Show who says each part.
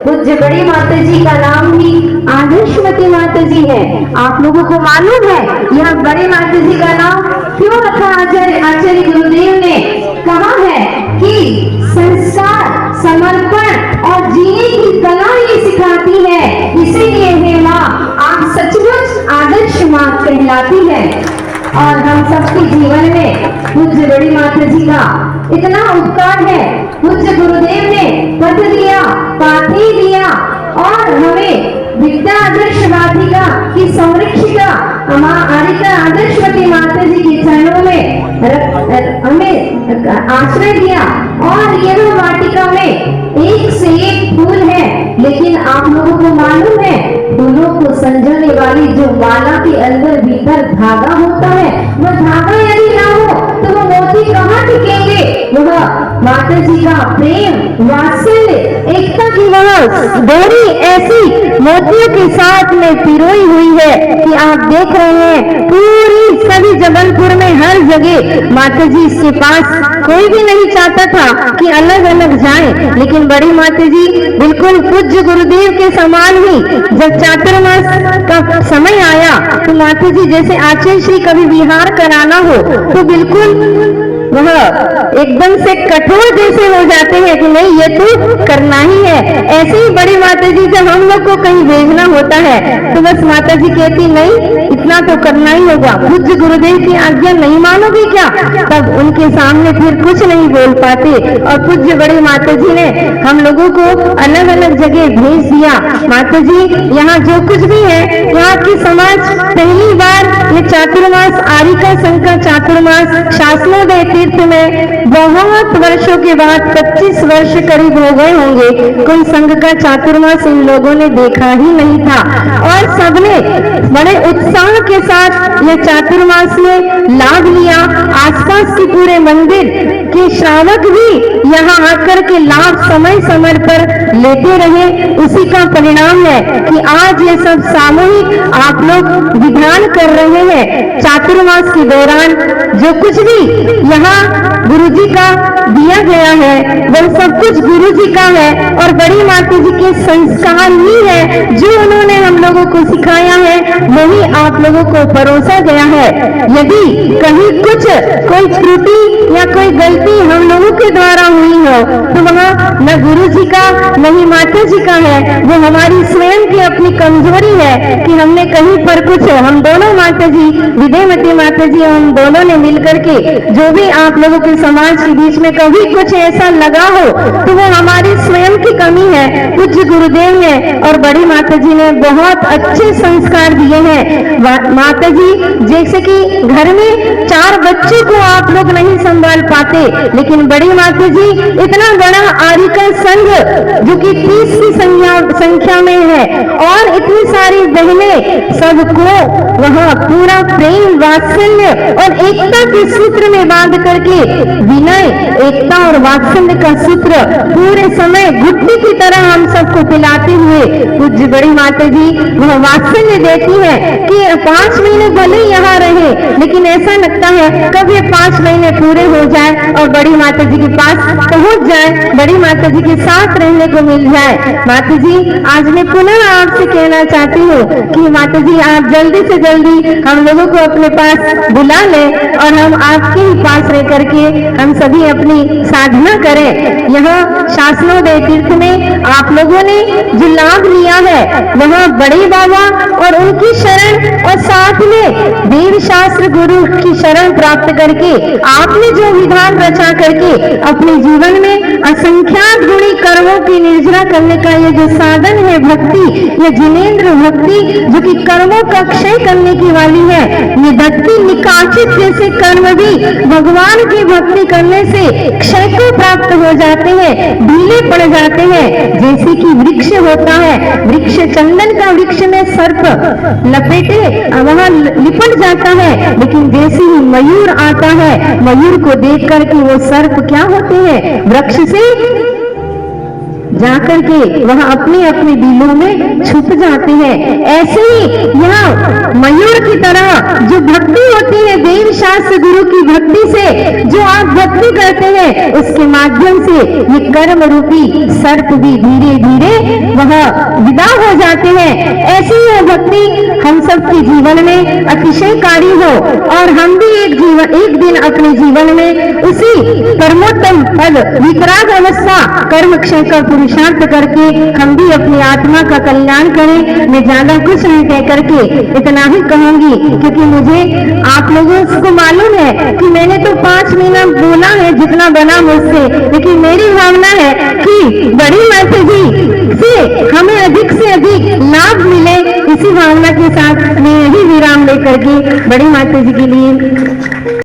Speaker 1: पूज्य बड़ी माता जी का नाम भी आदर्शवती माता जी है। आप लोगों को मालूम है यह बड़ी माता जी का नाम क्यों रखा? आचार्य गुरुदेव ने कहा है कि संस्कार, समर्पण और जीने की कला ये सिखाती है। इसीलिए हे माँ आप सचमुच आदर्श माँ कहलाती है। और हम सबके जीवन में पूज्य बड़ी माता जी का इतना उपकार है। पूज्य गुरुदेव ने पद दिया, पाथी दिया और हमें विद्या आदर्श वाटिका की संरक्षिका माँ आरिका आदर्शवती माता जी के चरणों में हमें आश्रय दिया। और यह वाटिका में एक से एक फूल है, लेकिन आप लोगों को मालूम है फूलों को संजोने वाली जो माला के अंदर भीतर धागा होता है, वह धागा यदि ना हो तो वो मोती कहाँ टिकेंगे? वह माता जी का प्रेम, वात्सल्य, एकता की वह डोरी ऐसी मोतियों के साथ में पिरोई हुई है कि आप देख रहे हैं पूरी सभी जबलपुर में हर जगह माता जी के पास कोई भी नहीं चाहता था कि अलग अलग जाए, लेकिन बड़ी माता जी बिल्कुल पूज्य गुरुदेव के समान ही जब चातुर्मास का समय आया तो माता जी जैसे आचार्य श्री कभी विहार कराना हो तो बिल्कुल वह एकदम से कठोर जैसे हो जाते हैं कि नहीं ये तो करना ही है। ऐसे ही बड़ी माता जी जब हम लोग को कहीं भेजना होता है तो बस माता जी कहती नहीं इतना तो करना ही होगा, पूज्य गुरुदेव की आज्ञा नहीं मानोगे क्या? तब उनके सामने फिर कुछ नहीं बोल पाते। और पूज्य बड़ी माता जी ने हम लोगों को अलग अलग जगह भेज दिया। माता जी यहाँ जो कुछ भी है, यहाँ की समाज पहली बार ये चातुर्मास आरिका संघ का चातुर्मास शासनोदय तीर्थ में बहुत वर्षों के बाद 25 वर्ष करीब हो गए होंगे, कोई संघ का चातुर्मास इन लोगों ने देखा ही नहीं था। और सबने बड़े उत्साह के साथ ये चातुर्मास में लाभ लिया। आसपास के पूरे मंदिर के श्रावक भी यहाँ आकर के लाभ समय समय पर लेते रहे। उसी का परिणाम है कि आज ये सब सामूहिक आप लोग विधान कर रहे हैं। चातुर्मास के दौरान जो कुछ भी यहाँ गुरुजी का दिया गया है वह सब कुछ गुरुजी का है और बड़ी माता जी के संस्कार ही है जो उन्होंने हम लोगों को सिखाया है, वही आप लोगों को परोसा गया है। यदि कहीं कुछ कोई त्रुटि या कोई गलती हम लोगों के द्वारा हुई हो तो वह न गुरुजी का न ही माता जी का है, वो हमारी स्वयं की अपनी कमजोरी है कि हमने कहीं पर कुछ हम दोनों माता जी विद्यामती माता जी हम दोनों ने मिलकर के जो भी आप लोगों के समाज के बीच में कभी कुछ ऐसा लगा हो तो वो हमारी स्वयं की कमी है। पूज्य गुरुदेव ने और बड़ी माता जी ने बहुत अच्छे संस्कार दिए हैं। माता जी जैसे कि घर में 4 बच्चों को आप लोग नहीं संभाल पाते, लेकिन बड़ी माता जी इतना बड़ा आरिका संघ जो कि 30 की संख्या में है और इतनी सारी बहनें सबको वह पूरा प्रेम, वात्सल्य और एकता के सूत्र में बांध करके विनय, एकता और वात्सल्य का सूत्र पूरे समय गुट्टी की तरह हम सबको पिलाते हुए पूज्य बड़ी माता जी वह वात्सल्य देती है कि 5 महीने भले यहाँ रहे, लेकिन ऐसा लगता है कब ये 5 महीने पूरे हो जाए और बड़ी माता जी के पास पहुंच जाए, बड़ी माता जी के साथ रहने को मिल जाए। माता जी आज मैं पुनः आपसे कहना चाहती हूँ कि माता जी आप जल्दी से जल्दी हम लोगों को अपने पास बुला लें और हम आपके ही पास रह करके हम सभी अपनी साधना करें। यह शासनोदय तीर्थ में आप लोगों ने जो लाभ लिया है वह बड़े बाबा और उनकी शरण और साथ में देव शास्त्र गुरु की शरण प्राप्त करके आपने जो विधान रचा करके अपने जीवन में असंख्यात गुणी कर्मों की निर्जरा करने का ये जो साधन है भक्ति, ये जिनेन्द्र भक्ति जो कि कर्मों का क्षय करने की वाली है, निधत्ति निकाचित जैसे कर्म भी भगवान की भक्ति करने से क्षय को प्राप्त हो जाते हैं, ढीले पड़ जाते हैं। जैसे कि वृक्ष होता है, वृक्ष चंदन का वृक्ष में सर्प लपेटे वहां लिपट जाता है, लेकिन जैसे ही मयूर आता है, मयूर को देख करके वो सर्प क्या होते हैं, वृक्ष से जाकर के वह अपने अपने दिलों में छुप जाते हैं। ऐसे ही यह मयूर की तरह जो भक्ति होती है, देव शास्त्र गुरु की भक्ति से जो आप भक्ति करते हैं, उसके माध्यम से ये कर्म रूपी सर्प भी धीरे धीरे वह विदा हो जाते हैं। ऐसी यह भक्ति हम सबके जीवन में अतिशयकारी हो और हम भी एक दिन अपने जीवन में उसी परमोत्तम पद वितराग अवस्था कर्म क्षय का पुरुषार्थ करके हम भी अपनी आत्मा का कल्याण करें। मैं ज्यादा कुछ नहीं कह करके इतना ही कहूंगी, क्योंकि मुझे आप लोगों को मालूम है कि मैंने तो 5 महीना बोला है जितना बना मुझसे, लेकिन मेरी भावना है कि बड़ी माता जी से हमें अधिक से अधिक लाभ मिले। इसी भावना के साथ मैं यही विराम लेकर के बड़ी माता जी के लिए